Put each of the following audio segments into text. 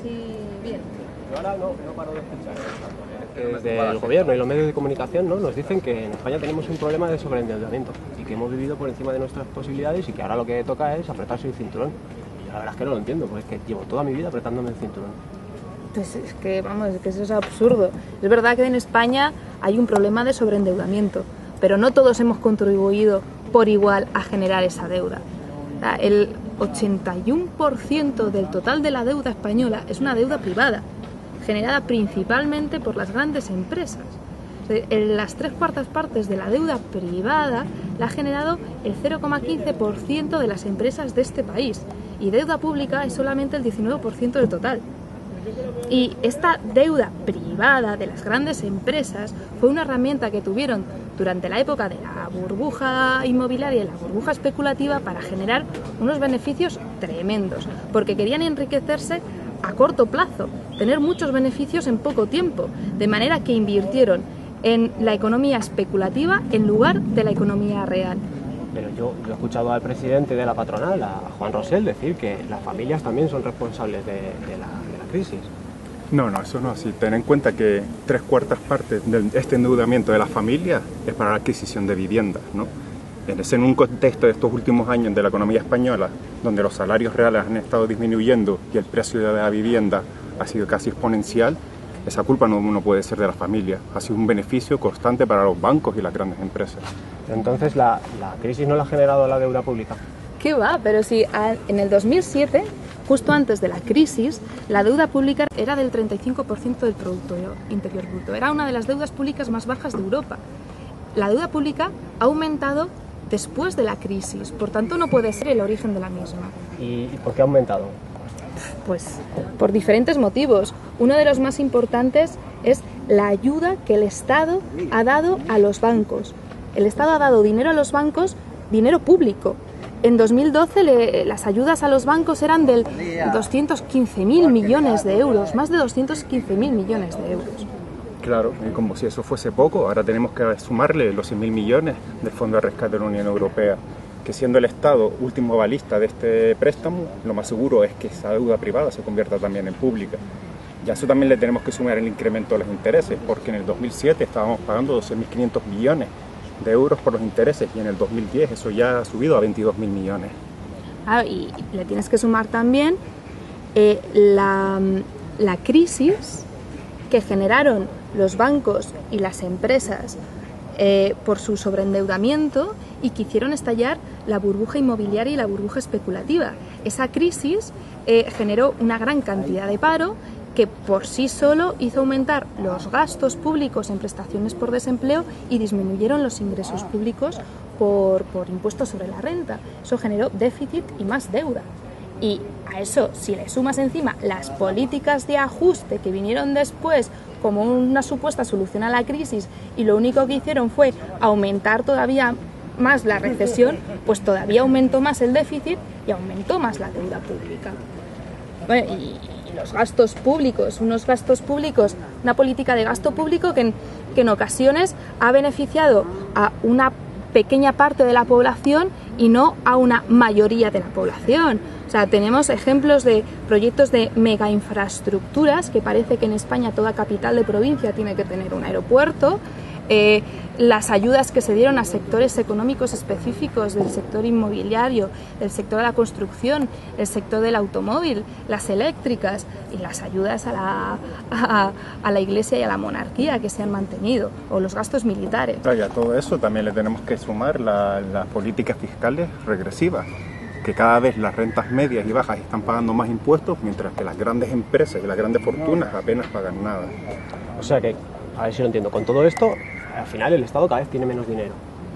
así bien. Yo ahora no paro de escuchar. Desde el gobierno y los medios de comunicación, ¿no?, nos dicen que en España tenemos un problema de sobreendeudamiento y que hemos vivido por encima de nuestras posibilidades y que ahora lo que toca es apretarse el cinturón. Y la verdad es que no lo entiendo, porque es que llevo toda mi vida apretándome el cinturón. Pues es que, vamos, es que eso es absurdo. Es verdad que en España hay un problema de sobreendeudamiento, pero no todos hemos contribuido por igual a generar esa deuda. O sea, el 81% del total de la deuda española es una deuda privada, generada principalmente por las grandes empresas. En las 3/4 partes de la deuda privada la ha generado el 0,15% de las empresas de este país, y deuda pública es solamente el 19% del total. Y esta deuda privada de las grandes empresas fue una herramienta que tuvieron durante la época de la burbuja inmobiliaria y la burbuja especulativa para generar unos beneficios tremendos, porque querían enriquecerse a corto plazo, tener muchos beneficios en poco tiempo, de manera que invirtieron en la economía especulativa en lugar de la economía real. Pero yo he escuchado al presidente de la patronal, a Juan Rosell, decir que las familias también son responsables de la crisis. No, eso no es así. Ten en cuenta que 3/4 partes de este endeudamiento de las familias es para la adquisición de viviendas, ¿no? En un contexto de estos últimos años de la economía española, donde los salarios reales han estado disminuyendo y el precio de la vivienda ha sido casi exponencial, esa culpa no puede ser de la familia. Ha sido un beneficio constante para los bancos y las grandes empresas. Entonces, ¿la crisis no la ha generado la deuda pública? ¿Qué va? Pero si en el 2007, justo antes de la crisis, la deuda pública era del 35% del Producto Interior Bruto. Era una de las deudas públicas más bajas de Europa. La deuda pública ha aumentado después de la crisis, por tanto no puede ser el origen de la misma. ¿Y por qué ha aumentado? Pues por diferentes motivos. Uno de los más importantes es la ayuda que el Estado ha dado a los bancos. El Estado ha dado dinero a los bancos, dinero público. En 2012 las ayudas a los bancos eran del 215.000 millones de euros, más de 215.000 millones de euros. Claro, y como si eso fuese poco, ahora tenemos que sumarle los 100.000 millones del Fondo de Rescate de la Unión Europea, que siendo el Estado último avalista de este préstamo, lo más seguro es que esa deuda privada se convierta también en pública. Y a eso también le tenemos que sumar el incremento de los intereses, porque en el 2007 estábamos pagando 12.500 millones de euros por los intereses y en el 2010 eso ya ha subido a 22.000 millones. Y le tienes que sumar también la crisis que generaron los bancos y las empresas por su sobreendeudamiento y que hicieron estallar la burbuja inmobiliaria y la burbuja especulativa. Esa crisis generó una gran cantidad de paro que por sí solo hizo aumentar los gastos públicos en prestaciones por desempleo y disminuyeron los ingresos públicos por impuestos sobre la renta. Eso generó déficit y más deuda. Y a eso, si le sumas encima las políticas de ajuste que vinieron después como una supuesta solución a la crisis y lo único que hicieron fue aumentar todavía más la recesión, pues todavía aumentó más el déficit y aumentó más la deuda pública. Bueno, y los gastos públicos, una política de gasto público que en ocasiones ha beneficiado a una pequeña parte de la población y no a una mayoría de la población. O sea, tenemos ejemplos de proyectos de mega infraestructuras, que parece que en España toda capital de provincia tiene que tener un aeropuerto, las ayudas que se dieron a sectores económicos específicos del sector inmobiliario, del sector de la construcción, el sector del automóvil, las eléctricas y las ayudas a la Iglesia y a la monarquía que se han mantenido, o los gastos militares. Y a todo eso también le tenemos que sumar las políticas fiscales regresivas, que cada vez las rentas medias y bajas están pagando más impuestos, mientras que las grandes empresas y las grandes fortunas apenas pagan nada. O sea que, a ver si lo entiendo, con todo esto, al final el Estado cada vez tiene menos dinero.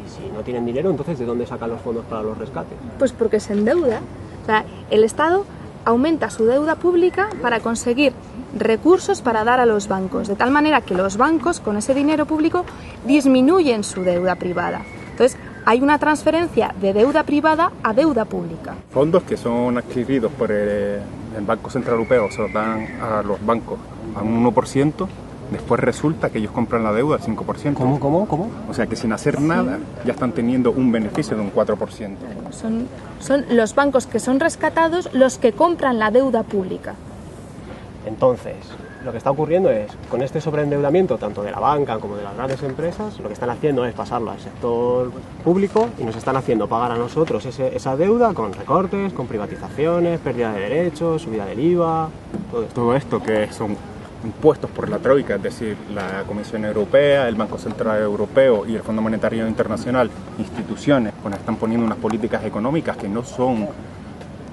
Y si no tienen dinero, entonces ¿de dónde sacan los fondos para los rescates? Pues porque se endeuda. O sea, el Estado aumenta su deuda pública para conseguir recursos para dar a los bancos, de tal manera que los bancos, con ese dinero público, disminuyen su deuda privada. Entonces, hay una transferencia de deuda privada a deuda pública. Fondos que son adquiridos por el Banco Central Europeo se los dan a los bancos a un 1%, después resulta que ellos compran la deuda al 5%. ¿Cómo? O sea que sin hacer nada ya están teniendo un beneficio de un 4%. Son los bancos que son rescatados los que compran la deuda pública. Entonces, lo que está ocurriendo es, con este sobreendeudamiento, tanto de la banca como de las grandes empresas, lo que están haciendo es pasarlo al sector público y nos están haciendo pagar a nosotros esa deuda con recortes, con privatizaciones, pérdida de derechos, subida del IVA, todo esto. Todo esto que son impuestos por la Troika, es decir, la Comisión Europea, el Banco Central Europeo y el Fondo Monetario Internacional, instituciones, pues están poniendo unas políticas económicas que no son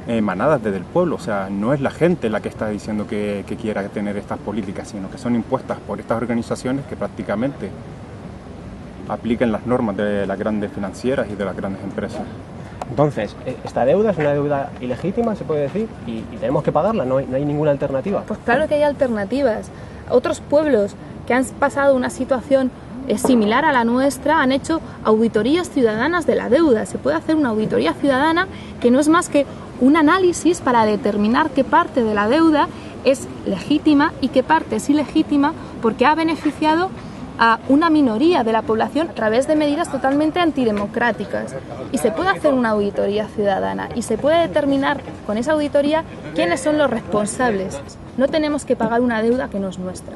emanadas desde el pueblo, o sea, no es la gente la que está diciendo que quiera tener estas políticas, sino que son impuestas por estas organizaciones que prácticamente aplican las normas de las grandes financieras y de las grandes empresas. Entonces, esta deuda es una deuda ilegítima, se puede decir, y tenemos que pagarla, no hay ninguna alternativa. Pues claro que hay alternativas. Otros pueblos que han pasado una situación similar a la nuestra han hecho auditorías ciudadanas de la deuda. Se puede hacer una auditoría ciudadana que no es más que un análisis para determinar qué parte de la deuda es legítima y qué parte es ilegítima porque ha beneficiado a una minoría de la población a través de medidas totalmente antidemocráticas. Y se puede hacer una auditoría ciudadana y se puede determinar con esa auditoría quiénes son los responsables. No tenemos que pagar una deuda que no es nuestra.